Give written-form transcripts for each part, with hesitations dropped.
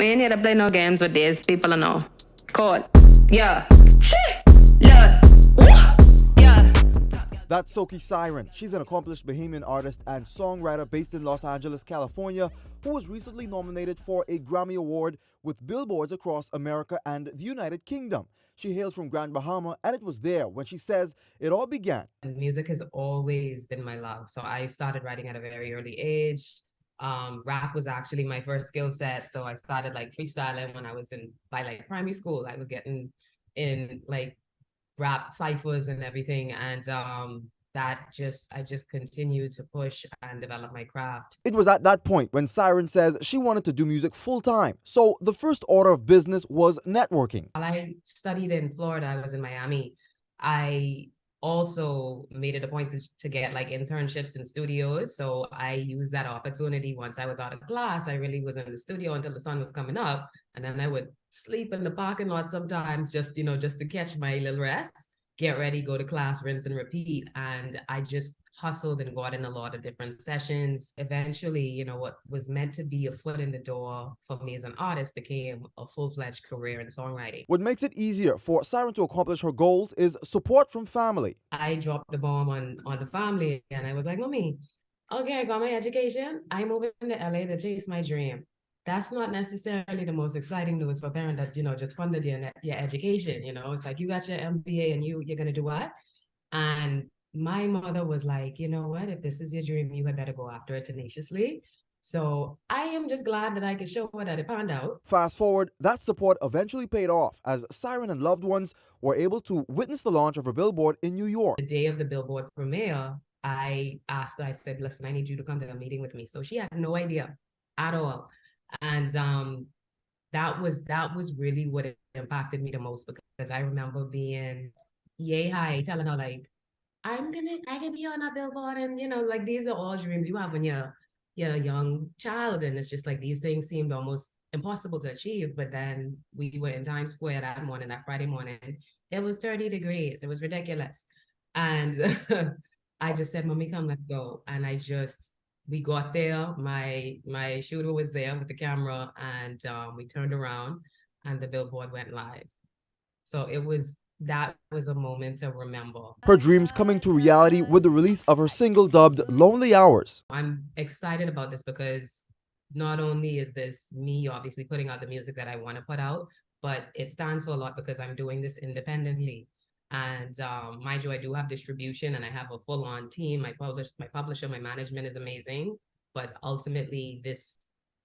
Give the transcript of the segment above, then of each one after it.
We ain't here to play no games with these people, I know. Cool. Yeah. Shit. Yeah. Yeah. That's Soaky Siren. She's an accomplished Bahamian artist and songwriter based in Los Angeles, California, who was recently nominated for a Grammy Award with billboards across America and the United Kingdom. She hails from Grand Bahama, and it was there when she says it all began. Music has always been my love. So I started writing at a very early age. Rap was actually my first skill set. So I started like freestyling when I was by like primary school. I was getting in like rap ciphers and everything. And I just continued to push and develop my craft. It was at that point when Siren says she wanted to do music full-time. So the first order of business was networking. While I studied in Florida, I was in Miami. I also made it a point to get like internships in studios. So I used that opportunity. Once I was out of class, I really was in the studio until the sun was coming up. And then I would sleep in the parking lot sometimes just to catch my little rest, get ready, go to class, rinse and repeat. And I just hustled and got in a lot of different sessions. Eventually, what was meant to be a foot in the door for me as an artist became a full-fledged career in songwriting. What makes it easier for Siren to accomplish her goals is support from family. I dropped the bomb on the family and I was like, Mommy, okay, I got my education. I'm moving to LA to chase my dream. That's not necessarily the most exciting news for a parent that, just funded your education. It's like, you got your MBA and you're going to do what? And my mother was like, you know what, if this is your dream, you had better go after it tenaciously. So I am just glad that I could show her that it panned out. Fast forward, that support eventually paid off as Siren and loved ones were able to witness the launch of her billboard in New York. The day of the billboard premiere, I asked her, I said, listen, I need you to come to a meeting with me. So she had no idea at all. And that was really what impacted me the most, because I remember being yay high telling her like, I can be on a billboard, and like these are all dreams you have when you're a young child, and it's just like these things seemed almost impossible to achieve. But then we were in Times Square that Friday morning. It was 30 degrees. It was ridiculous. And I just said, Mommy, come, let's go. And we got there. My shooter was there with the camera, and we turned around and the billboard went live. So that was a moment to remember. Her dreams coming to reality with the release of her single dubbed Lonely Hours. I'm excited about this because not only is this me obviously putting out the music that I want to put out, but it stands for a lot because I'm doing this independently. And mind you, I do have distribution and I have a full-on team. My publisher, my management is amazing, but ultimately this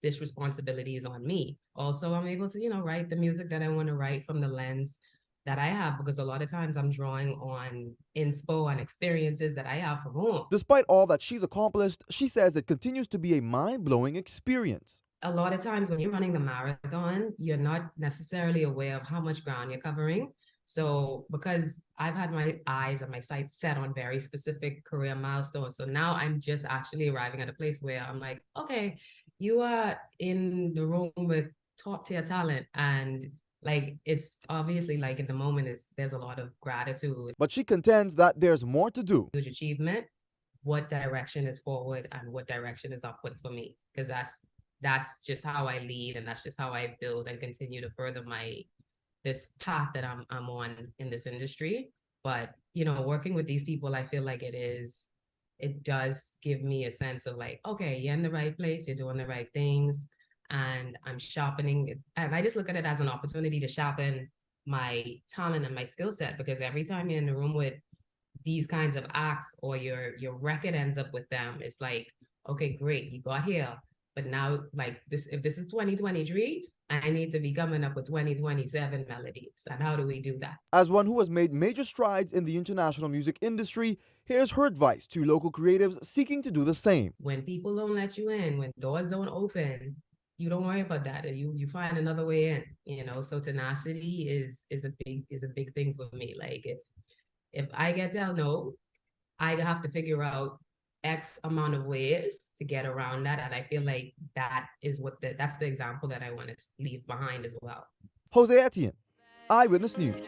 responsibility is on me. Also, I'm able to, write the music that I want to write from the lens that I have, because a lot of times I'm drawing on inspo and experiences that I have from home. Despite all that she's accomplished, she says it continues to be a mind-blowing experience. A lot of times when you're running the marathon, you're not necessarily aware of how much ground you're covering. So because I've had my eyes and my sights set on very specific career milestones, so now I'm just actually arriving at a place where I'm like, okay, you are in the room with top tier talent, and like, it's obviously like in the moment there's a lot of gratitude. But she contends that there's more to do. Huge achievement, what direction is forward and what direction is upward for me, because that's just how I lead, and that's just how I build and continue to further this path that I'm on in this industry. But working with these people, I feel like it does give me a sense of like, okay, you're in the right place, you're doing the right things. And I'm sharpening it. And I just look at it as an opportunity to sharpen my talent and my skill set, because every time you're in the room with these kinds of acts or your record ends up with them, it's like, okay, great, you got here. But now, like if this is 2023, I need to be coming up with 2027 melodies. And how do we do that? As one who has made major strides in the international music industry, here's her advice to local creatives seeking to do the same. When people don't let you in, when doors don't open, you don't worry about that. You find another way in, so tenacity is a big thing for me. Like if I get told no, I have to figure out X amount of ways to get around that. And I feel like that's the example that I want to leave behind as well. Jose Etienne, Eyewitness News.